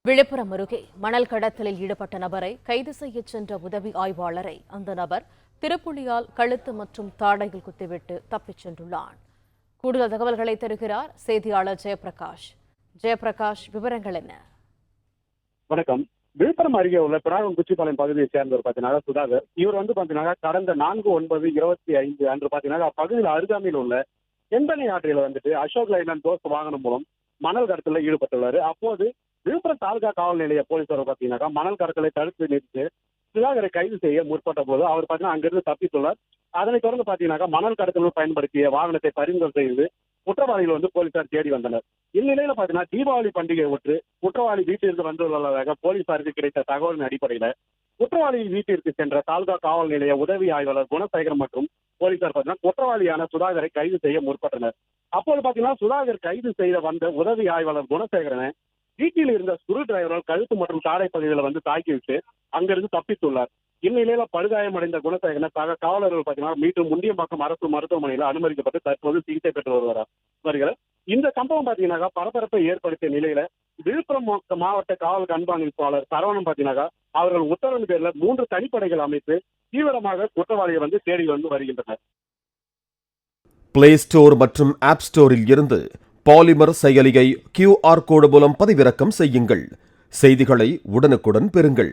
விழுப்புரம் அருகே மணல் கடத்தலில் ஈடுபட்ட நபரை கைது செய்ய சென்ற உதவி ஆய்வாளரை அந்த நபர் திருப்புலியால் கழுத்து மற்றும் தாடையில் குத்திவிட்டு தப்பிச் சென்றுள்ளார். கூடுதல் தகவல்களை தருகிறார் செய்தியாளர் ஜெயபிரகாஷ். விவரங்கள் என்ன? வணக்கம். விழுப்புரம் அருகே உள்ள பிராகங்குச்சிபாளையம் பகுதியை சேர்ந்தவர் பார்த்தீங்கன்னா சுதாகர். இவர் பார்த்தீங்கன்னா கடந்த 4/9/25 அன்று பார்த்தீங்கன்னா அப்பகுதியில் அருகாமையில் உள்ள எந்தனை ஆற்றில் அசோக் லைலாண்ட் தோஸ் வாகனம் மூலம் மணல் கடத்தலில் ஈடுபட்டுள்ளார். அப்போது விழுப்புரம் தாலுகா காவல் நிலைய போலீசார் பார்த்தீங்கன்னா மணல் கடத்தலை தடுத்து நிறுத்தி சுதாகரை கைது செய்ய முற்பட்ட போது அவர் பார்த்தீங்கன்னா அங்கிருந்து தப்பித்துள்ளார். அதனைத் தொடர்ந்து பார்த்தீங்கன்னா மணல் கடத்தலில் பயன்படுத்திய வாகனத்தை பறிமுதல் செய்து குற்றவாளிகள் போலீசார் தேடி வந்தனர். இந்நிலையில பாத்தீங்கன்னா தீபாவளி பண்டிகையை ஒற்று குற்றவாளி வீட்டிற்கு வந்துள்ளதாக போலீசாருக்கு கிடைத்த தகவலின் அடிப்படையில குற்றவாளி வீட்டிற்கு சென்ற தாலுகா காவல் நிலைய உதவி ஆய்வாளர் குணசேகரன் மற்றும் போலீசார் பாத்தீங்கன்னா குற்றவாளியான சுதாகரை கைது செய்ய முற்பட்டனர். அப்போது பாத்தீங்கன்னா சுதாகர் கைது செய்த வந்த உதவி ஆய்வாளர் குணசேகரனை வீட்டில் இருந்த ஸ்க்ரூ டிரைவரால் கழுத்து மற்றும் தாடை பகுதியில் தாக்கிவிட்டு அங்கிருந்து தப்பித்துள்ளார். இந்நிலையில படுகாயமடைந்த குணசேகரனை சக காவலர்கள் பாத்தீங்கன்னா மீண்டும் முண்டியம்பாக்கம் அரசு மருத்துவமனையில் அனுமதிக்கப்பட்டு தற்போது சிகிச்சை பெற்று வருகிறார். இந்த சம்பவம் பாத்தீங்கன்னா பரபரப்பை ஏற்படுத்திய நிலையில விழுப்புரம் மாவட்ட காவல் கண்காணிப்பாளர் சரவணன் பாத்தீங்கன்னா அவர்கள் உத்தரவின் பேர்ல 3 தனிப்படைகள் அமைத்து தீவிரமாக குற்றவாளியை தேடி வருகின்றனர். பிளே ஸ்டோர் மற்றும் ஆப் ஸ்டோரில் இருந்து பாலிமர் செயலியை QR கோடு மூலம் பதிவிறக்கம் செய்யுங்கள். செய்திகளை உடனுக்குடன் பெறுங்கள்.